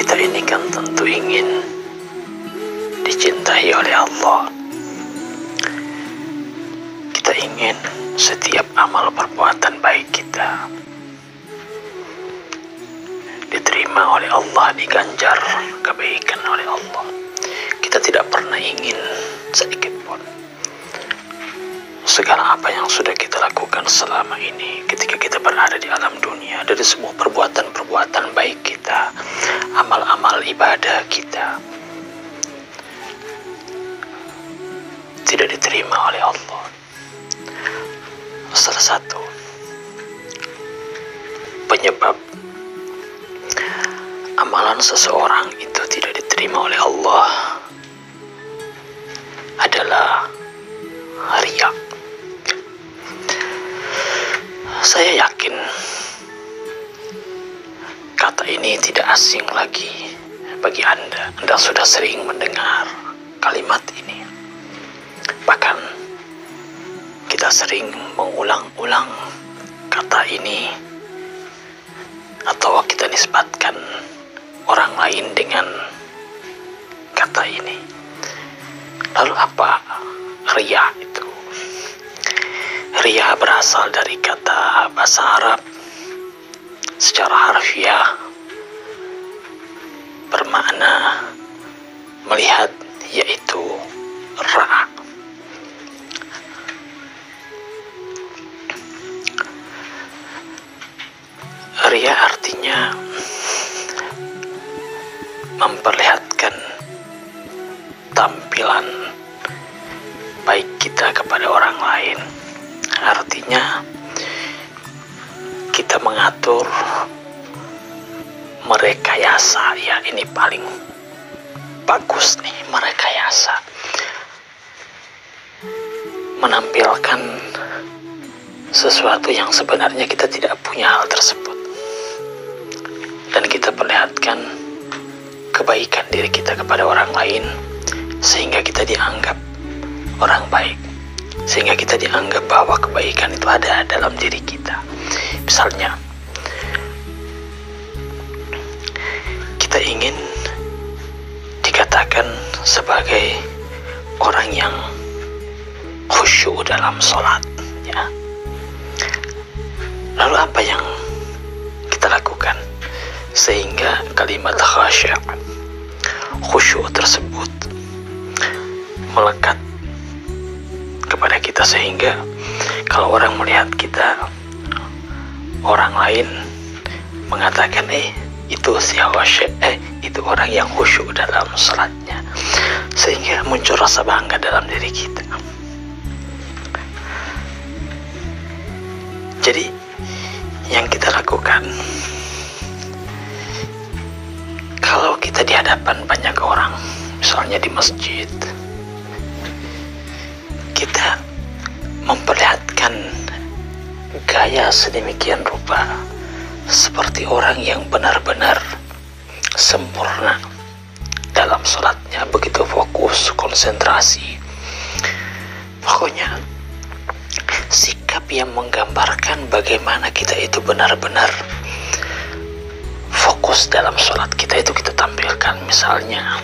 Kita ini kan tentu ingin dicintai oleh Allah. Kita ingin setiap amal perbuatan baik kita diterima oleh Allah, diganjar kebaikan oleh Allah. Kita tidak pernah ingin sedikit pun segala apa yang sudah kita lakukan selama ini ketika kita berada di alam dunia, dari semua perbuatan-perbuatan baik kita, amal-amal ibadah kita, tidak diterima oleh Allah. Salah satu penyebab amalan seseorang itu tidak diterima oleh Allah adalah riya. Saya yakin kata ini tidak asing lagi bagi Anda. Anda sudah sering mendengar kalimat ini. Bahkan kita sering mengulang-ulang kata ini, atau kita nisbatkan orang lain dengan kata ini. Lalu apa riya itu? Riya berasal dari kata bahasa Arab, secara harfiah bermakna melihat, yaitu ra'a. Riya artinya memperlihatkan tampilan baik kita kepada orang lain. Artinya kita mengatur, merekayasa, ya ini paling bagus nih, merekayasa, menampilkan sesuatu yang sebenarnya kita tidak punya hal tersebut, dan kita perlihatkan kebaikan diri kita kepada orang lain sehingga kita dianggap orang baik, sehingga kita dianggap bahwa kebaikan itu ada dalam diri kita. Misalnya kita ingin dikatakan sebagai orang yang khusyuk dalam sholat, ya. Lalu apa yang kita lakukan sehingga kalimat khusyuk tersebut melekat kepada kita, sehingga kalau orang melihat kita, orang lain mengatakan itu si itu orang yang khusyuk dalam salatnya, sehingga muncul rasa bangga dalam diri kita. Jadi yang kita lakukan, kalau kita di hadapan banyak orang, misalnya di masjid, kita memperlihatkan gaya sedemikian rupa seperti orang yang benar-benar sempurna dalam sholatnya, begitu fokus, konsentrasi. Pokoknya sikap yang menggambarkan bagaimana kita itu benar-benar fokus dalam sholat kita itu kita tampilkan. Misalnya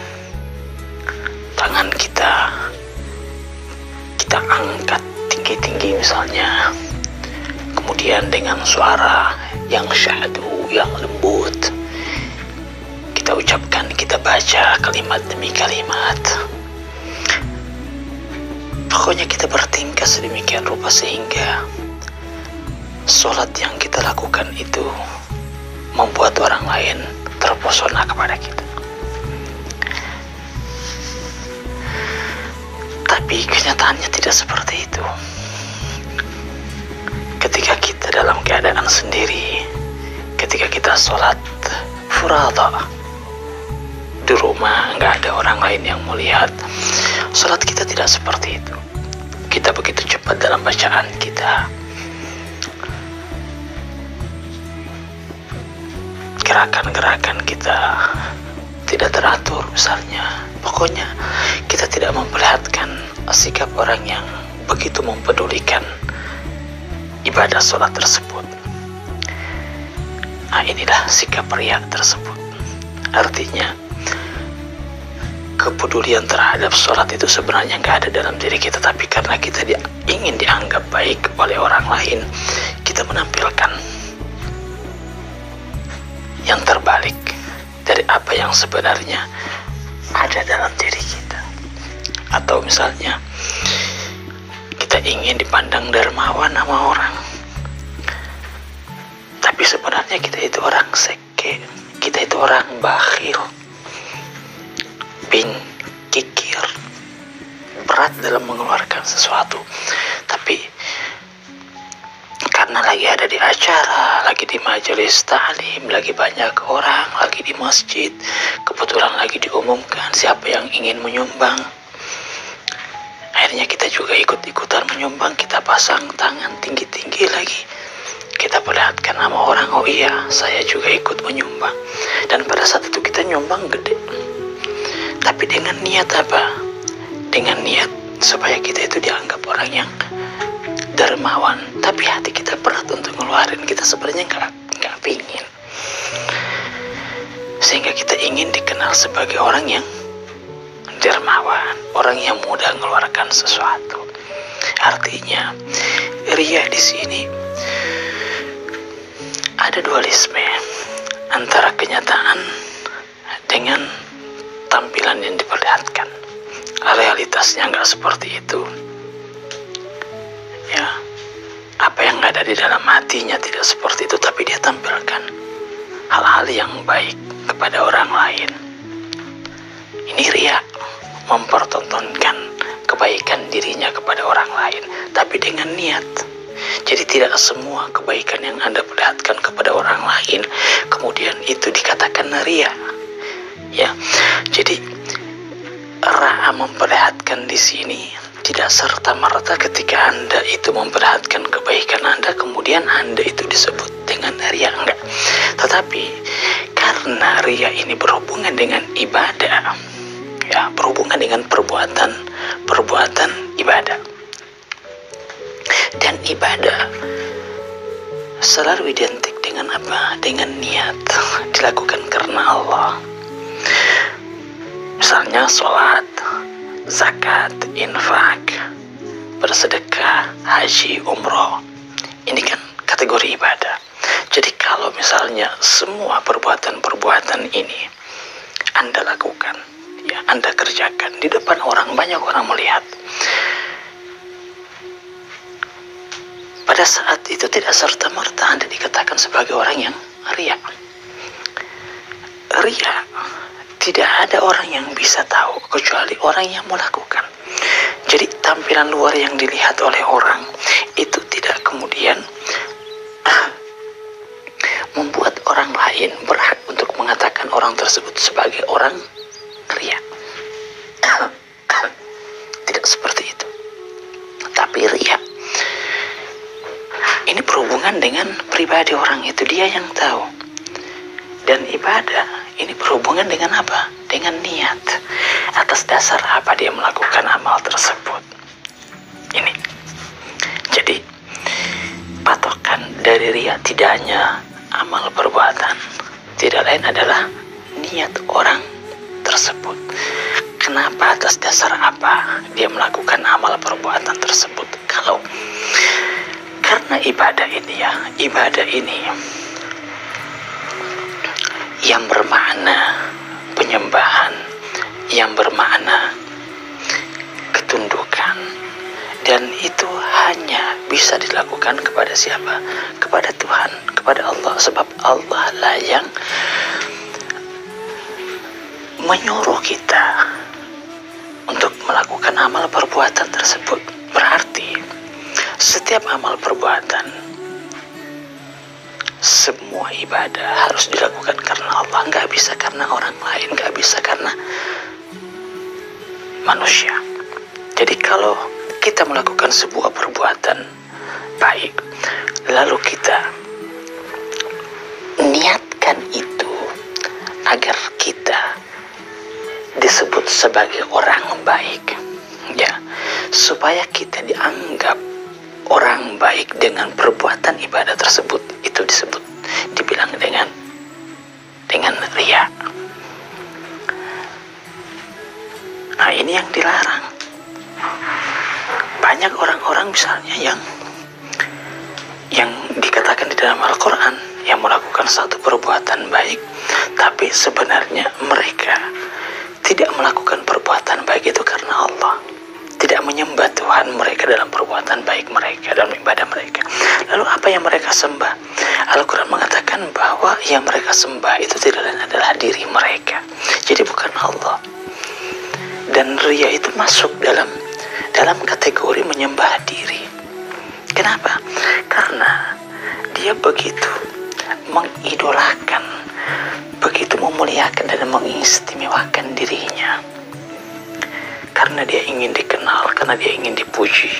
tangan kita angkat tinggi-tinggi misalnya, kemudian dengan suara yang syahdu, yang lembut, kita ucapkan, kita baca kalimat demi kalimat. Pokoknya kita bertingkah sedemikian rupa sehingga sholat yang kita lakukan itu membuat orang lain terpesona kepada kita. Tapi kenyataannya tidak seperti itu. Ketika kita dalam keadaan sendiri, ketika kita sholat furada di rumah, nggak ada orang lain yang melihat, sholat kita tidak seperti itu. Kita begitu cepat dalam bacaan kita, gerakan-gerakan kita tidak teratur misalnya. Pokoknya kita tidak memperlihatkan sikap orang yang begitu mempedulikan ibadah sholat tersebut. Nah, inilah sikap riya tersebut. Artinya kepedulian terhadap sholat itu sebenarnya nggak ada dalam diri kita, tapi karena kita ingin dianggap baik oleh orang lain, kita menampilkan yang terbalik dari apa yang sebenarnya ada dalam diri kita. Atau misalnya kita ingin dipandang dermawan sama orang, tapi sebenarnya kita itu orang seke, kita itu orang bakhil, kikir, berat dalam mengeluarkan sesuatu. Tapi karena lagi ada di acara, lagi di majelis ta'lim, lagi banyak orang, lagi di masjid, kebetulan lagi diumumkan siapa yang ingin menyumbang, akhirnya kita juga ikut-ikutan menyumbang. Kita pasang tangan tinggi-tinggi lagi, kita perlihatkan nama orang, oh iya saya juga ikut menyumbang. Dan pada saat itu kita nyumbang gede, tapi dengan niat apa? Dengan niat supaya kita itu dianggap orang yang dermawan. Tapi hati kita berat untuk ngeluarin, kita sebenarnya nggak pingin. Sehingga kita ingin dikenal sebagai orang yang dermawan, orang yang mudah mengeluarkan sesuatu. Artinya riya di sini ada dualisme antara kenyataan dengan tampilan yang diperlihatkan. Realitasnya nggak seperti itu. Ya, apa yang ada di dalam hatinya tidak seperti itu, tapi dia tampilkan hal-hal yang baik kepada orang lain. Ini riya, mempertontonkan kebaikan dirinya kepada orang lain, tapi dengan niat. Jadi tidak semua kebaikan yang Anda perlihatkan kepada orang lain kemudian itu dikatakan riya. Ya, jadi ra'a memperlihatkan di sini tidak serta-merta ketika Anda itu memperlihatkan kebaikan Anda kemudian Anda itu disebut dengan riya, enggak. Tetapi karena riya ini berhubungan dengan ibadah, ya, berhubungan dengan perbuatan ibadah. Dan ibadah selalu identik dengan apa? Dengan niat, dilakukan karena Allah. Misalnya sholat, zakat, infak, bersedekah, haji, umroh. Ini kan kategori ibadah. Jadi kalau misalnya semua perbuatan-perbuatan ini Anda lakukan, ya, Anda kerjakan di depan orang, banyak orang melihat, pada saat itu tidak serta-merta Anda dikatakan sebagai orang yang riya. Riya tidak ada orang yang bisa tahu kecuali orang yang melakukan. Jadi tampilan luar yang dilihat oleh orang itu tidak kemudian membuat orang lain berhak untuk mengatakan orang tersebut sebagai orang riya. Tidak seperti itu. Tapi riya ini berhubungan dengan pribadi orang itu, dia yang tahu. Dan ibadah ini berhubungan dengan apa? Dengan niat. Atas dasar apa dia melakukan amal tersebut. Ini. Jadi patokan dari riya tidak hanya amal perbuatan, tidak lain adalah niat orang tersebut. Kenapa, atas dasar apa dia melakukan amal perbuatan tersebut? Karena ibadah ini yang bermakna penyembahan, yang bermakna ketundukan, dan itu hanya bisa dilakukan kepada siapa? Kepada Tuhan, kepada Allah. Sebab Allah lah yang menyuruh kita untuk melakukan amal perbuatan tersebut. Berarti setiap amal perbuatan, semua ibadah harus dilakukan karena Allah, nggak bisa karena orang lain, nggak bisa karena manusia. Jadi kalau kita melakukan sebuah perbuatan baik, lalu kita niatkan itu agar kita disebut sebagai orang baik, ya, supaya kita dianggap orang baik dengan perbuatan ibadah tersebut, itu dibilang dengan riya. banyak orang-orang misalnya yang dikatakan di dalam Al-Quran yang melakukan satu perbuatan baik, tapi sebenarnya mereka tidak melakukan perbuatan baik itu karena Allah, tidak menyembah Tuhan mereka dalam perbuatan baik mereka, dalam ibadah mereka. Lalu apa yang mereka sembah? Al-Quran mengatakan bahwa yang mereka sembah itu tidak lain adalah diri mereka, jadi bukan Allah. Dan riya itu masuk dalam kategori menyembah diri. Kenapa? Karena dia begitu mengidolakan, begitu memuliakan dan mengistimewakan dirinya, karena dia ingin dikenal, karena dia ingin dipuji.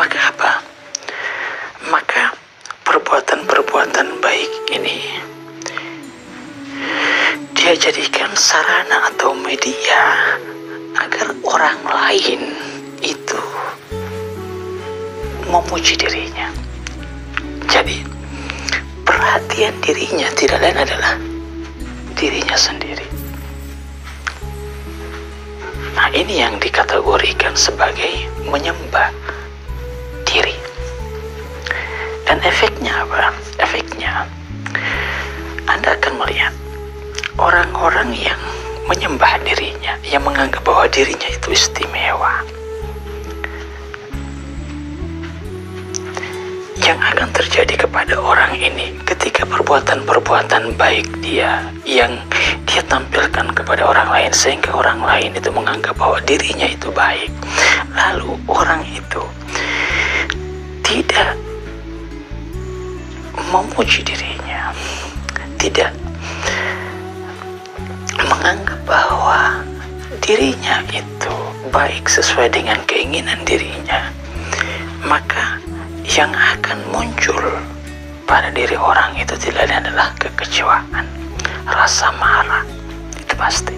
Maka apa? Maka perbuatan-perbuatan baik ini dia jadikan sarana atau media agar orang lain itu memuji dirinya. Jadi perhatian dirinya tidak lain adalah dirinya sendiri. Nah, ini yang dikategorikan sebagai menyembah diri. Dan efeknya apa? Efeknya Anda akan melihat orang-orang yang menyembah dirinya, yang menganggap bahwa dirinya itu istimewa. Yang akan terjadi kepada orang ini ketika perbuatan-perbuatan baik dia yang dia tampilkan kepada orang lain, sehingga orang lain itu menganggap bahwa dirinya itu baik, lalu orang itu tidak memuji dirinya, tidak menganggap bahwa dirinya itu baik sesuai dengan keinginan dirinya, maka yang akan muncul pada diri orang itu tidak lain adalah kekecewaan, rasa marah, itu pasti.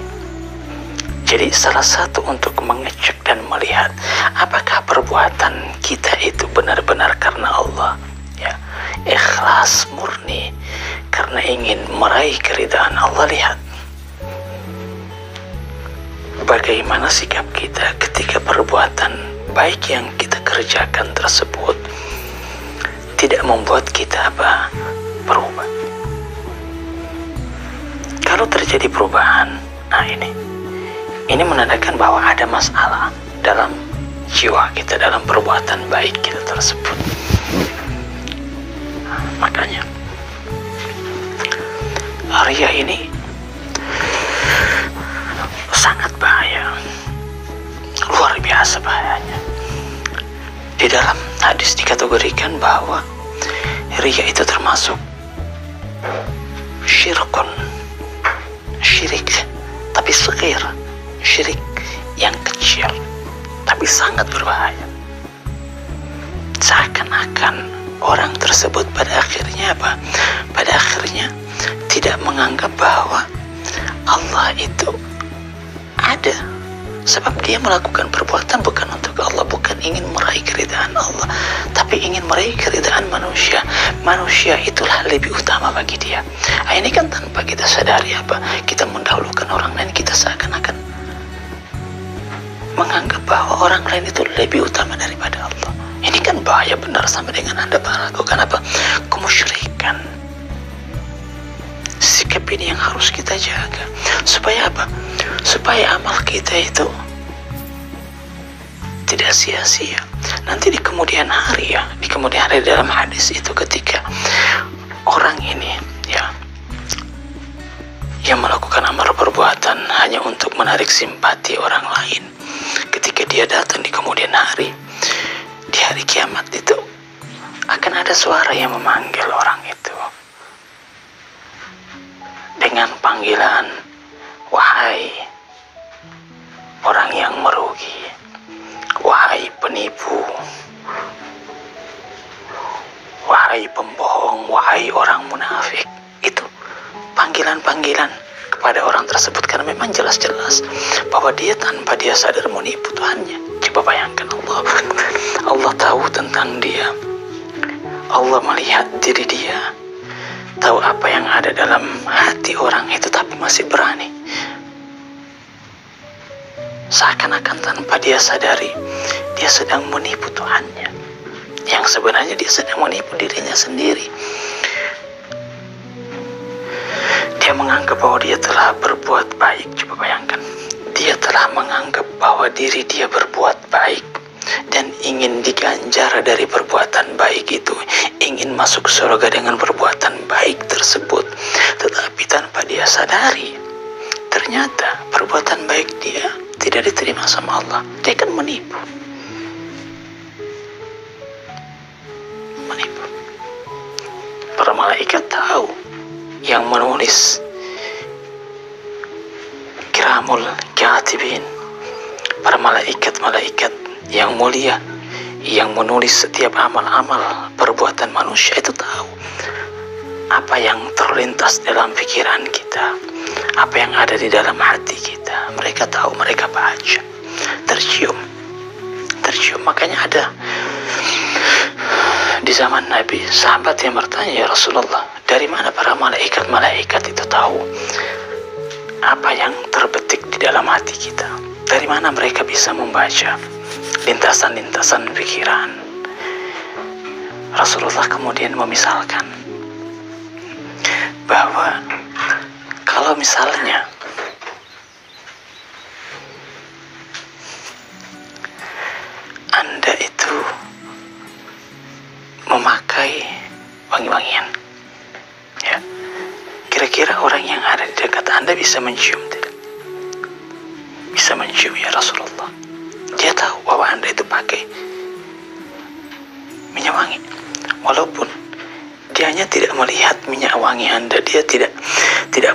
Jadi salah satu untuk mengecek dan melihat apakah perbuatan kita itu benar-benar karena Allah, ya, ikhlas murni karena ingin meraih keridhaan Allah. Lihat bagaimana sikap kita ketika perbuatan baik yang kita kerjakan tersebut tidak membuat kita berubah. Kalau terjadi perubahan, nah ini menandakan bahwa ada masalah dalam jiwa kita, dalam perbuatan baik kita tersebut. Nah, makanya riya ini sangat bahaya, luar biasa bahayanya. Di dalam hadis dikategorikan bahwa riya itu termasuk syirik, tapi saghir, syirik yang kecil, tapi sangat berbahaya. Seakan-akan orang tersebut pada akhirnya pada akhirnya tidak menganggap bahwa Allah itu ada. Sebab dia melakukan perbuatan bukan untuk Allah, bukan ingin meraih keridhaan Allah, tapi ingin meraih keridhaan manusia. Manusia itulah lebih utama bagi dia. Nah, ini kan tanpa kita sadari kita mendahulukan orang lain, kita seakan-akan menganggap bahwa orang lain itu lebih utama daripada Allah. Ini kan bahaya benar, sampai dengan Anda melakukan kemusyrikan. Sikap ini yang harus kita jaga. Supaya supaya amal kita itu tidak sia-sia. Nanti di kemudian hari dalam hadis itu, ketika orang ini yang melakukan amal perbuatan hanya untuk menarik simpati orang lain, ketika dia datang di kemudian hari, di hari kiamat itu akan ada suara yang memanggil orang itu dengan panggilan, wahai orang yang merugi, wahai penipu, wahai pembohong, wahai orang munafik. Itu panggilan-panggilan kepada orang tersebut, karena memang jelas-jelas bahwa dia tanpa dia sadar menipu Tuhannya. Coba bayangkan, Allah tahu tentang dia, Allah melihat diri dia, tahu apa yang ada dalam hati orang itu, tapi masih berani. Seakan-akan tanpa dia sadari, dia sedang menipu Tuhannya, yang sebenarnya dia sedang menipu dirinya sendiri. Dia menganggap bahwa dia telah berbuat baik. Coba bayangkan, dia telah menganggap bahwa diri dia berbuat baik dan ingin diganjar dari perbuatan baik itu, ingin masuk surga dengan perbuatan baik tersebut. Tetapi tanpa dia sadari, ternyata perbuatan baik dia tidak diterima sama Allah. Dia kan menipu. Para malaikat tahu, yang menulis kiramul katibin, para malaikat-malaikat yang mulia yang menulis setiap amal-amal perbuatan manusia itu tahu apa yang terlintas dalam pikiran kita, apa yang ada di dalam hati kita. Mereka tahu, mereka baca, tercium. Makanya ada di zaman Nabi sahabat yang bertanya, ya Rasulullah, dari mana para malaikat itu tahu apa yang terbetik di dalam hati kita? Dari mana mereka bisa membaca lintasan-lintasan pikiran? Rasulullah kemudian memisalkan bahwa kalau misalnya Anda itu memakai wangi-wangian, ya, kira-kira orang yang ada di dekat Anda bisa mencium tidak? Bisa mencium, ya Rasulullah. Dia tahu bahwa Anda itu pakai minyak wangi, walaupun dianya tidak melihat minyak wangi Anda, dia tidak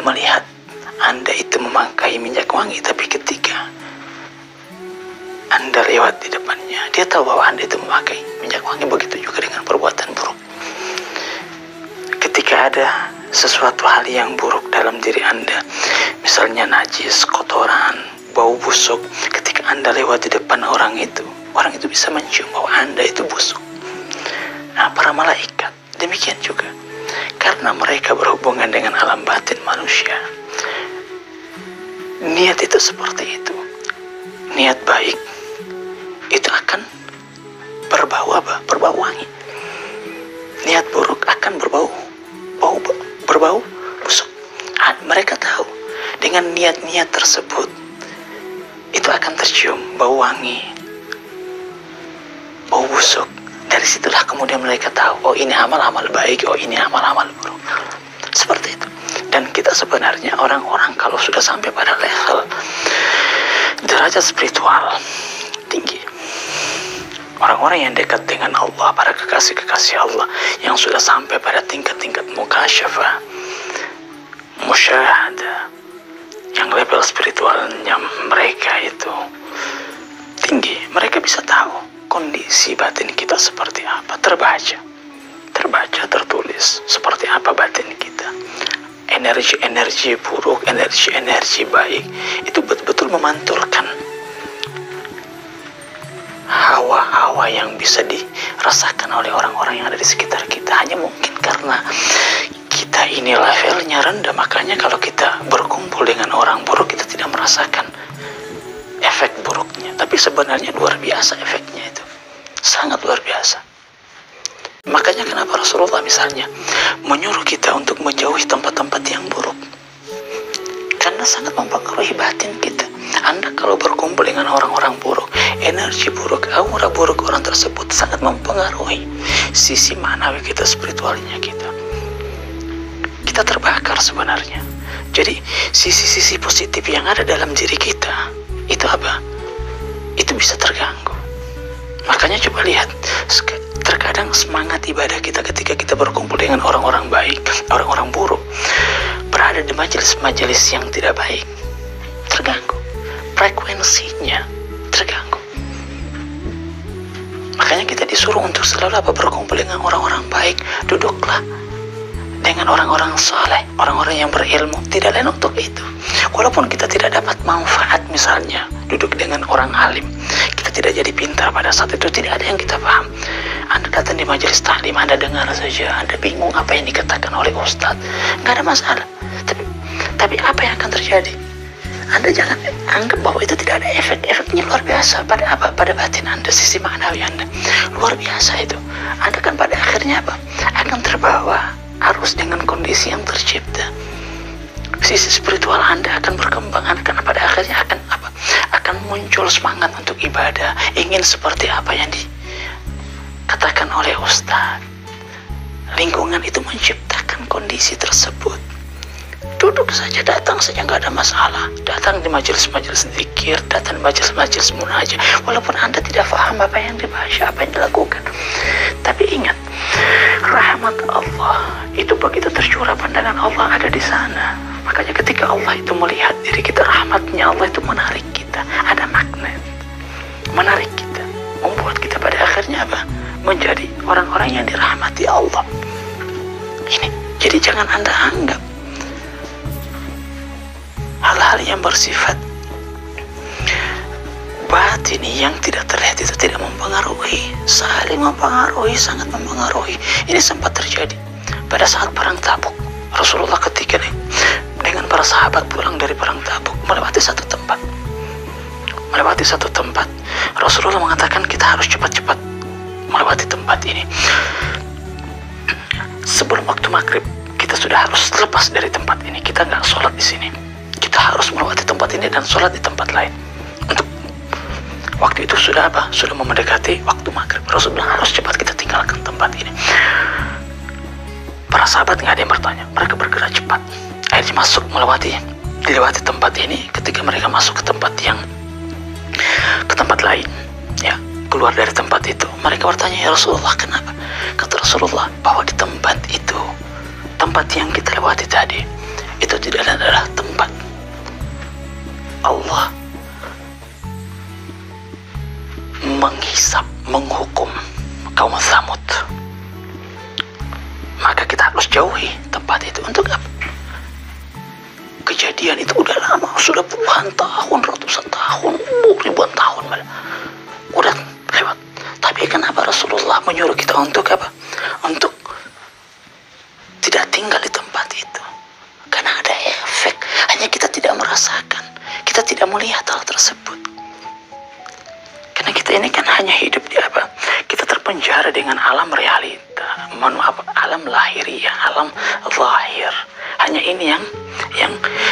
melihat Anda itu memakai minyak wangi, tapi ketika Anda lewat di depannya, dia tahu bahwa Anda itu memakai minyak wangi. Begitu juga dengan perbuatan buruk. Ketika ada sesuatu hal yang buruk dalam diri Anda, misalnya najis, kotoran, bau busuk, ketika Anda lewat di depan orang itu bisa mencium bahwa Anda itu busuk. Nah, para malaikat demikian juga, karena mereka berhubungan dengan alam batin manusia. Niat itu seperti itu. Niat baik itu akan berbau wangi. Niat buruk akan berbau busuk. Mereka tahu dengan niat-niat tersebut itu akan tercium bau wangi, bau busuk. Dari situlah kemudian mereka tahu, oh ini amal-amal baik, oh ini amal-amal buruk. Seperti itu. Dan kita sebenarnya orang-orang kalau sudah sampai pada level derajat spiritual tinggi, orang-orang yang dekat dengan Allah, para kekasih-kekasih Allah yang sudah sampai pada tingkat-tingkat mukasyafah, musyahadah, yang level spiritualnya mereka itu tinggi, mereka bisa tahu kondisi batin kita seperti apa. Terbaca, tertulis seperti apa batin kita. Energi-energi buruk, energi-energi baik itu betul-betul memantulkan hawa-hawa yang bisa dirasakan oleh orang-orang yang ada di sekitar kita. Hanya mungkin karena kita ini levelnya rendah, makanya kalau kita berkumpul dengan orang buruk kita tidak merasakan efek buruknya. Tapi sebenarnya luar biasa efeknya itu, sangat luar biasa. Makanya kenapa Rasulullah misalnya menyuruh kita untuk menjauhi tempat-tempat yang buruk, karena sangat mempengaruhi batin kita. Anda kalau berkumpul dengan orang-orang buruk, energi buruk, aura buruk orang tersebut sangat mempengaruhi sisi manawi kita, spiritualnya kita. Kita terbakar sebenarnya. Jadi sisi-sisi positif yang ada dalam diri kita itu apa? Itu bisa terganggu. Makanya coba lihat, terkadang semangat ibadah kita ketika kita berkumpul dengan orang-orang baik, orang-orang buruk, berada di majelis-majelis yang tidak baik, terganggu. Frekuensinya terganggu. Makanya kita disuruh untuk selalu berkumpul dengan orang-orang baik. Duduklah dengan orang-orang soleh, orang-orang yang berilmu. Tidak lain untuk itu. Walaupun kita tidak dapat manfaat, misalnya duduk dengan orang alim, kita tidak jadi pintar pada saat itu, tidak ada yang kita paham. Anda datang di majelis taklim, Anda dengar saja, Anda bingung apa yang dikatakan oleh ustadz, nggak ada masalah. Tapi apa yang akan terjadi? Anda jangan anggap bahwa itu tidak ada efek. Efeknya luar biasa. Pada apa? Pada batin Anda, sisi maknawi Anda. Luar biasa itu. Anda kan pada akhirnya apa? Akan terbawa arus dengan kondisi yang tercipta. Sisi spiritual Anda akan berkembang. Anda kan pada akhirnya akan apa? Akan muncul semangat untuk ibadah. Ingin seperti apa yang dikatakan oleh Ustaz. Lingkungan itu menciptakan kondisi tersebut. Duduk saja, datang saja, nggak ada masalah. Datang di majelis-majelis zikir, datang di majelis-majelis munajat, walaupun Anda tidak paham apa yang dibaca, apa yang dilakukan. Tapi ingat, rahmat Allah itu begitu tercurah, pandangan Allah ada di sana. Makanya ketika Allah itu melihat diri kita, rahmatnya Allah itu menarik kita. Ada magnet, menarik kita, membuat kita pada akhirnya apa? Menjadi orang-orang yang dirahmati Allah. Ini, jadi jangan Anda anggap hal-hal yang bersifat batin yang tidak terlihat itu tidak mempengaruhi, saling mempengaruhi, sangat mempengaruhi. Ini sempat terjadi pada saat perang Tabuk. Rasulullah ketika dengan para sahabat pulang dari perang Tabuk melewati satu tempat, Rasulullah mengatakan kita harus cepat-cepat melewati tempat ini. Sebelum waktu maghrib kita sudah harus lepas dari tempat ini. Kita nggak sholat di sini. Kita harus melewati tempat ini dan sholat di tempat lain. Untuk waktu itu sudah apa? Sudah mendekati waktu maghrib. Rasulullah harus cepat kita tinggalkan tempat ini. Para sahabat nggak ada yang bertanya. Mereka bergerak cepat. Akhirnya masuk dilewati tempat ini. Ketika mereka masuk ke tempat lain, ya, keluar dari tempat itu, mereka bertanya, ya Rasulullah, kenapa? Kata Rasulullah bahwa di tempat itu, tempat yang kita lewati tadi, itu tidak adalah tempat Allah menghisap, menghukum kaum Tsamud. Maka kita harus jauhi tempat itu. Untuk apa? Kejadian itu udah lama, sudah puluhan tahun, ratusan tahun, ribuan tahun malah udah lewat. Tapi kenapa Rasulullah menyuruh kita untuk apa? Untuk tidak tinggal di tempat itu. Karena ada efek. Hanya kita tidak merasakan, kita tidak melihat hal tersebut. Karena kita ini kan hanya hidup di apa? Kita terpenjara dengan alam realita, alam lahiriah, alam zahir. Hanya ini yang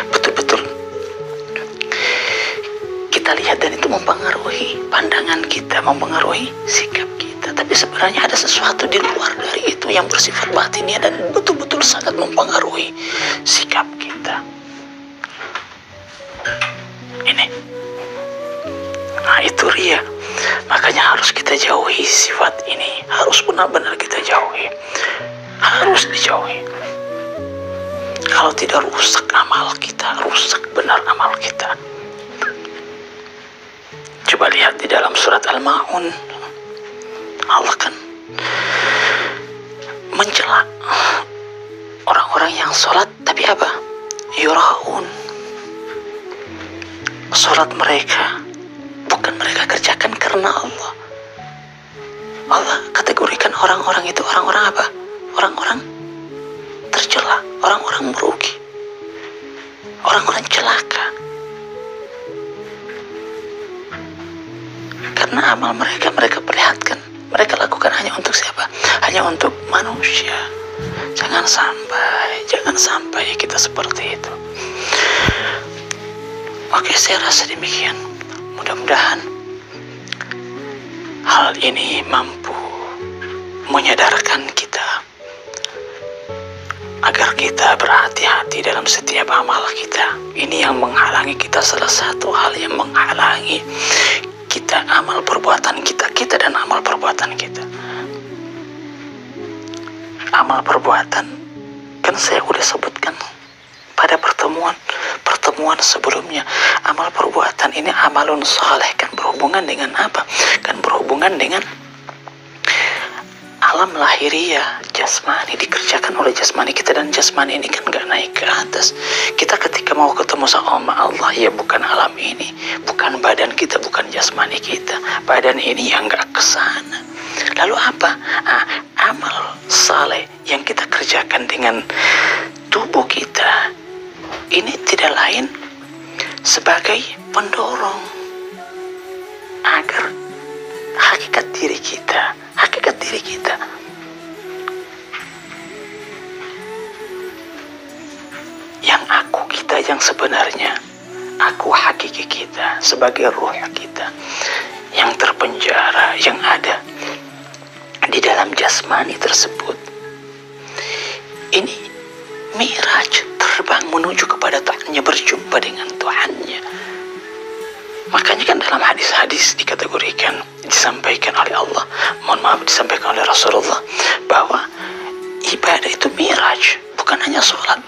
betul-betul kita lihat, dan itu mempengaruhi pandangan kita, mempengaruhi sikap kita. Tapi sebenarnya ada sesuatu di luar dari itu yang bersifat batinnya dan betul-betul sangat mempengaruhi sikap kita. Ini. Nah, itu ria. Makanya harus kita jauhi sifat ini. Harus benar-benar kita jauhi. Harus dijauhi. Kalau tidak, rusak amal kita, rusak benar amal kita. Coba lihat di dalam surat Al-Ma'un, Allah kan mencela orang-orang yang sholat tapi apa? Yura'un. Sholat mereka bukan mereka kerjakan karena Allah. Allah kategorikan orang-orang itu orang-orang apa? Orang-orang tercela, orang-orang merugi, orang-orang celaka. Karena amal mereka perlihatkan, mereka lakukan hanya untuk siapa? Hanya untuk manusia. Jangan sampai kita seperti itu. Oke, saya rasa demikian. Mudah-mudahan hal ini mampu menyadarkan kita agar kita berhati-hati dalam setiap amal kita. Ini yang menghalangi kita, salah satu hal yang menghalangi kita, amal perbuatan kita dan amal perbuatan kita. Amal perbuatan kan saya udah sebutkan pada pertemuan sebelumnya. Amal perbuatan ini amalun saleh, kan berhubungan dengan apa? Kan berhubungan dengan alam lahiriah, jasmani, dikerjakan oleh jasmani kita, dan jasmani ini kan gak naik ke atas. Kita ketika mau ketemu sama Allah, ya bukan alam ini, bukan badan kita, bukan jasmani kita, badan ini yang gak kesana. Lalu apa? Amal saleh yang kita kerjakan dengan tubuh kita ini tidak lain sebagai pendorong agar hakikat diri kita yang aku kita yang sebenarnya, aku hakiki kita sebagai ruh kita yang terpenjara, yang ada di dalam jasmani tersebut. Ini Mi'raj, terbang menuju kepada Tuhannya, berjumpa dengan Tuhannya. Makanya kan dalam hadis-hadis dikategorikan, disampaikan oleh Allah, disampaikan oleh Rasulullah, bahwa ibadah itu Mi'raj, bukan hanya sholat.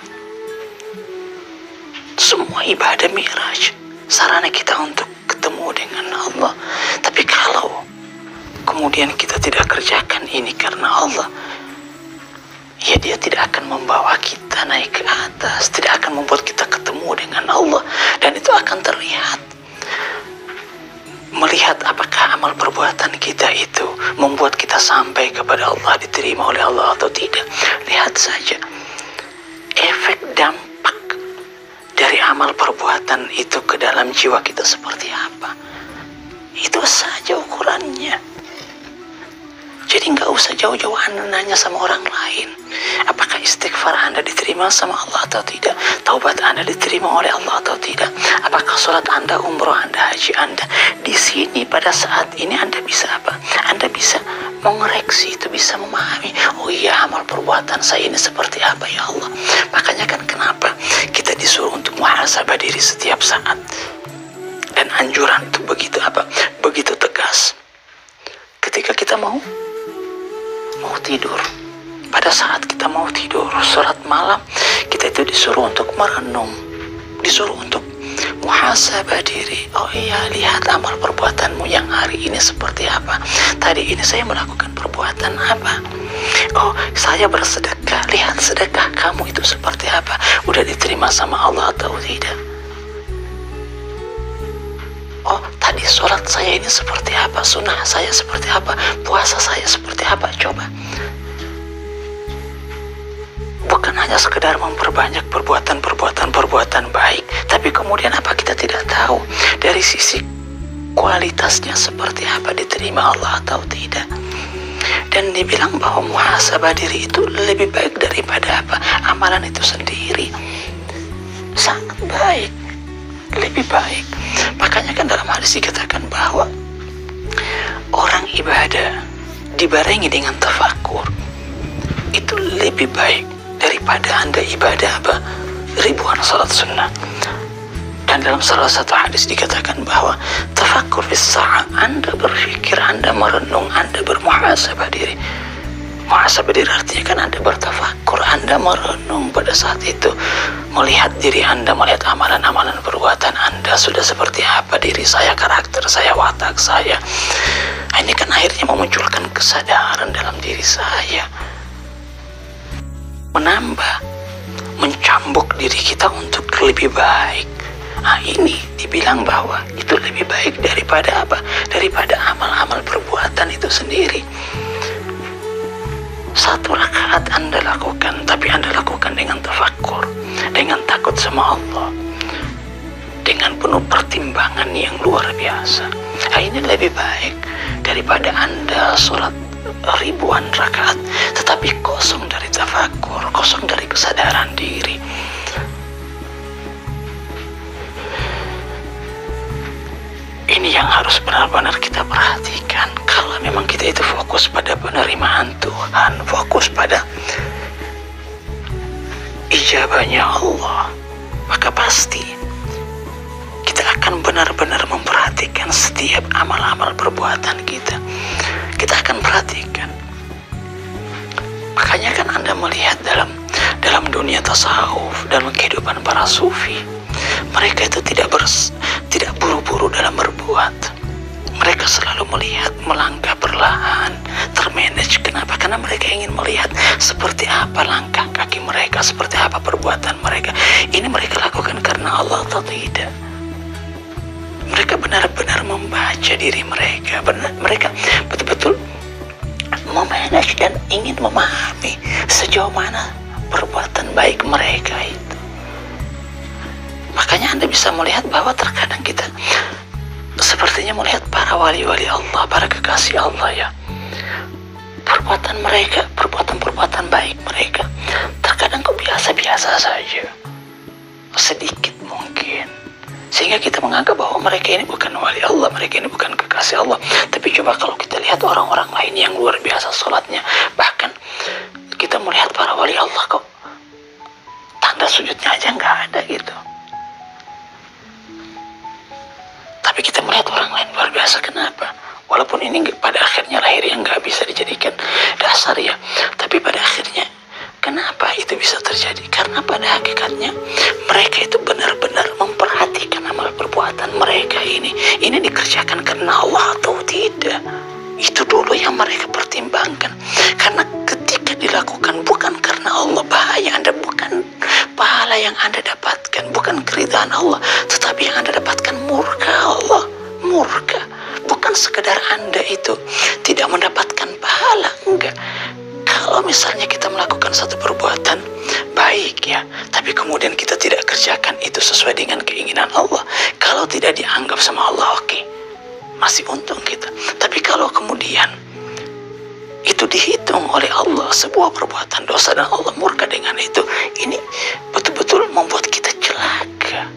Semua ibadah Mi'raj, sarana kita untuk ketemu dengan Allah. Tapi kalau kemudian kita tidak kerjakan ini karena Allah, ya dia tidak akan membawa kita naik ke atas, tidak akan membuat kita ketemu dengan Allah. Dan itu akan terlihat, melihat apakah amal perbuatan kita itu membuat kita sampai kepada Allah, diterima oleh Allah atau tidak. Lihat saja efek dampak dari amal perbuatan itu ke dalam jiwa kita seperti apa. Itu saja ukurannya. Jadi nggak usah jauh-jauh Anda nanya sama orang lain, apakah istighfar Anda diterima sama Allah atau tidak, taubat Anda diterima oleh Allah atau tidak, apakah sholat Anda, umroh Anda, haji Anda. Di sini pada saat ini Anda bisa apa? Anda bisa mengoreksi itu, bisa memahami, oh iya, amal perbuatan saya ini seperti apa ya Allah. Makanya kan kenapa kita disuruh untuk muhasabah diri setiap saat. Dan anjuran itu begitu apa? Begitu tegas. Ketika kita mau tidur, pada saat kita mau tidur, sholat malam, kita itu disuruh untuk merenung, disuruh untuk muhasabah diri. Oh iya, lihat amal perbuatanmu yang hari ini seperti apa. Tadi ini saya melakukan perbuatan apa. Oh, saya bersedekah, lihat sedekah kamu itu seperti apa, udah diterima sama Allah atau tidak. Oh, tadi sholat saya ini seperti apa, sunnah saya seperti apa, puasa saya seperti apa. Coba, bukan hanya sekedar memperbanyak perbuatan baik, tapi kemudian apa kita tidak tahu dari sisi kualitasnya seperti apa, diterima Allah atau tidak. Dan dibilang bahwa muhasabah diri itu lebih baik daripada apa? Amalan itu sendiri. Sangat baik, lebih baik. Makanya kan dalam hadis dikatakan bahwa orang ibadah dibarengi dengan tafakur itu lebih baik daripada Anda ibadah apa? Ribuan salat sunnah. Dan dalam salah satu hadis dikatakan bahwa tafakur bis-sa'ah, Anda berpikir, Anda merenung, Anda bermuhasabah diri. Muhasabah diri artinya kan Anda bertafakur, Anda merenung pada saat itu, melihat diri Anda, melihat amalan-amalan perbuatan Anda sudah seperti apa, diri saya, karakter saya, watak saya. Ini kan akhirnya memunculkan kesadaran dalam diri saya, menambah, mencambuk diri kita untuk lebih baik. Nah, ini dibilang bahwa itu lebih baik daripada apa? Daripada amal-amal perbuatan itu sendiri. Satu rakaat Anda lakukan, tapi Anda lakukan dengan tafakur, dengan takut sama Allah, dengan penuh pertimbangan yang luar biasa. Nah, ini lebih baik daripada Anda sholat ribuan rakaat tetapi kosong dari tafakur, kosong dari kesadaran diri. Ini yang harus benar-benar kita perhatikan. Kalau memang kita itu fokus pada penerimaan Tuhan, fokus pada ijabahnya Allah, maka pasti kita akan benar-benar memperhatikan setiap amal-amal perbuatan kita. Kita akan perhatikan. Makanya kan Anda melihat dalam dunia tasawuf, dalam kehidupan para sufi, mereka itu tidak buru-buru dalam berbuat. Mereka selalu melihat, melangkah perlahan, termanage. Kenapa? Karena mereka ingin melihat seperti apa langkah kaki mereka, seperti apa perbuatan mereka. Ini mereka lakukan karena Allah atau tidak. Mereka benar-benar membaca diri mereka. Mereka betul-betul memanage dan ingin memahami sejauh mana perbuatan baik mereka itu. Makanya Anda bisa melihat bahwa terkadang kita sepertinya melihat para wali-wali Allah, para kekasih Allah ya, perbuatan mereka, perbuatan-perbuatan baik mereka terkadang kok biasa-biasa saja, sedikit mungkin, sehingga kita menganggap bahwa mereka ini bukan wali Allah, mereka ini bukan kekasih Allah. Tapi coba kalau kita lihat orang-orang lain yang luar biasa sholatnya, bahkan kita melihat para wali Allah kok tanda sujudnya aja nggak ada gitu. Tapi kita melihat orang lain luar biasa. Kenapa? Walaupun ini pada akhirnya lahirnya nggak bisa dijadikan dasar ya, tapi pada akhirnya kenapa itu bisa terjadi? Karena pada hakikatnya mereka itu benar-benar memperhatikan amal perbuatan mereka ini dikerjakan karena Allah atau tidak. Itu dulu yang mereka pertimbangkan. Karena ketika dilakukan bukan karena Allah, bahaya Anda, bukan pahala yang Anda dapatkan, bukan keridhaan Allah, tetapi yang Anda dapatkan murka Allah. Murka. Bukan sekedar Anda itu tidak mendapatkan pahala, enggak. Kalau misalnya kita melakukan satu perbuatan baik ya, tapi kemudian kita tidak kerjakan itu sesuai dengan keinginan Allah, kalau tidak dianggap sama Allah, oke, masih untung kita. Tapi kalau kemudian itu dihitung oleh Allah sebuah perbuatan dosa dan Allah murka dengan itu, ini betul-betul membuat kita celaka.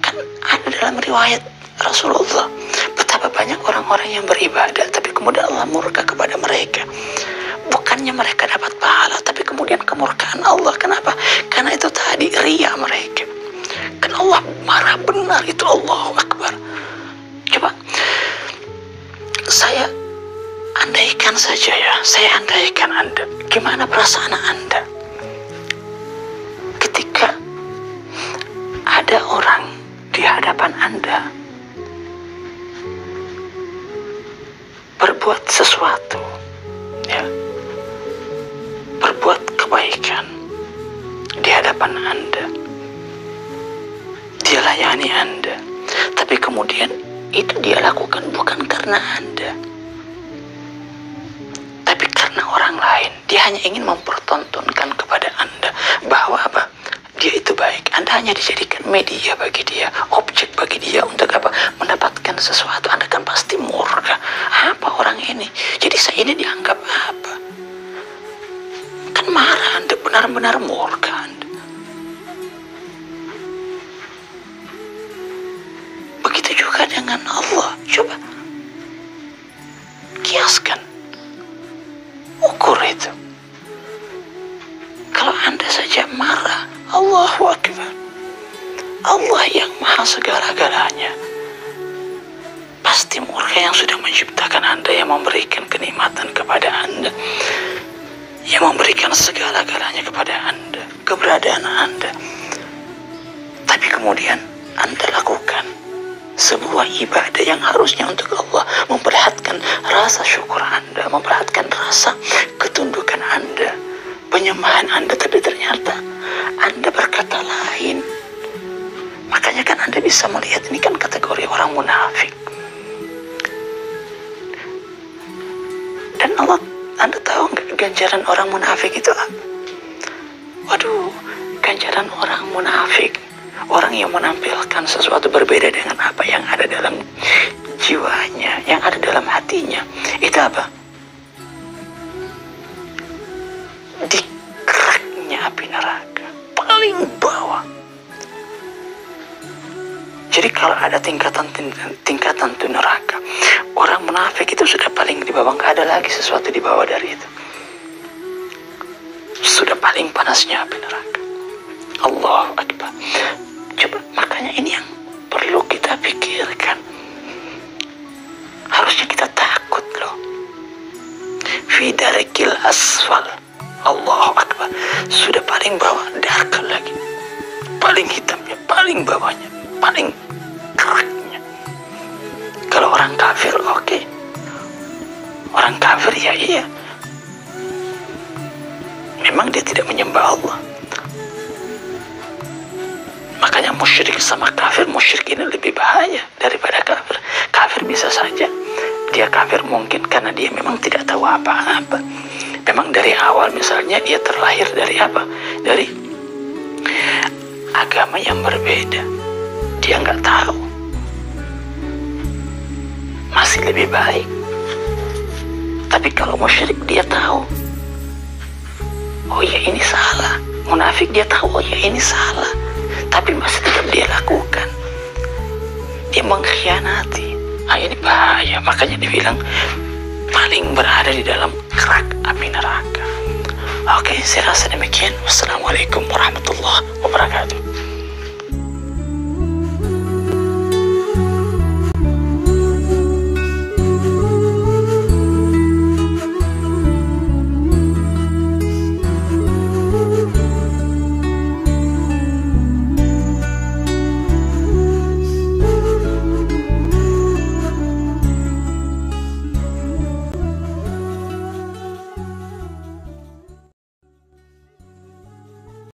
Kan ada dalam riwayat Rasulullah betapa banyak orang-orang yang beribadah tapi kemudian Allah murka kepada mereka. Bukannya mereka dapat pahala, tapi kemudian kemurkaan Allah. Kenapa? Karena itu tadi riya mereka. Kan Allah marah benar itu, Allahu Akbar. Coba saya andaikan saja ya, saya andaikan Anda, gimana perasaan Anda ketika ada orang di hadapan Anda berbuat sesuatu ya, berbuat kebaikan di hadapan Anda, dia layani Anda, tapi kemudian itu dia lakukan bukan karena Anda, tapi karena orang lain. Dia hanya ingin mempertontonkan kepada Anda bahwa apa? Dia itu baik. Anda hanya dijadikan media bagi dia, objek bagi dia untuk apa? Mendapatkan sesuatu. Anda kan pasti murka. Apa orang ini? Jadi saya ini dianggap apa? Kan marah Anda, benar-benar murka Anda. Begitu juga dengan Allah. Coba kiaskan, ukur itu. Kalau Anda saja marah, Allahu Akbar, Allah yang maha segala-galanya pasti murka, yang sudah menciptakan Anda, yang memberikan kenikmatan kepada Anda, yang memberikan segala-galanya kepada Anda, keberadaan Anda. Tapi kemudian Anda lakukan sebuah ibadah yang harusnya untuk Allah, memperlihatkan rasa syukur Anda, memperlihatkan rasa ketundukan Anda, penyembahan Anda, tapi ternyata Anda berkata lain. Makanya kan Anda bisa melihat ini kan kategori orang munafik. Dan Allah, Anda tahu nggak ganjaran orang munafik itu apa? Waduh, ganjaran orang munafik, orang yang menampilkan sesuatu berbeda dengan apa yang ada dalam jiwanya, yang ada dalam hatinya, itu apa? Dikeraknya api neraka paling bawah. Jadi kalau ada tingkatan tuh neraka, orang munafik itu sudah paling di bawah, nggak ada lagi sesuatu di bawah dari itu. Sudah paling panasnya api neraka. Allahu Akbar. Coba, makanya ini yang perlu kita pikirkan. Harusnya kita takut loh. Fi darikil asfal. Allahu Akbar. Sudah paling bawah, darkal lagi. Paling hitamnya, paling bawahnya, paling keraknya. Kalau orang kafir, oke. Orang kafir ya iya. Memang dia tidak menyembah Allah. Makanya musyrik sama kafir, musyrik ini lebih bahaya daripada kafir. Kafir bisa saja dia kafir mungkin karena dia memang tidak tahu apa-apa. Memang dari awal misalnya dia terlahir dari apa? Dari agama yang berbeda, dia nggak tahu. Masih lebih baik. Tapi kalau musyrik dia tahu, oh ya ini salah. Munafik dia tahu, oh ya ini salah, tapi masih tetap dia lakukan. Dia mengkhianati. Ini bahaya. Makanya dibilang paling berada di dalam kerak api neraka. Oke, saya rasa demikian. Wassalamualaikum warahmatullahi wabarakatuh.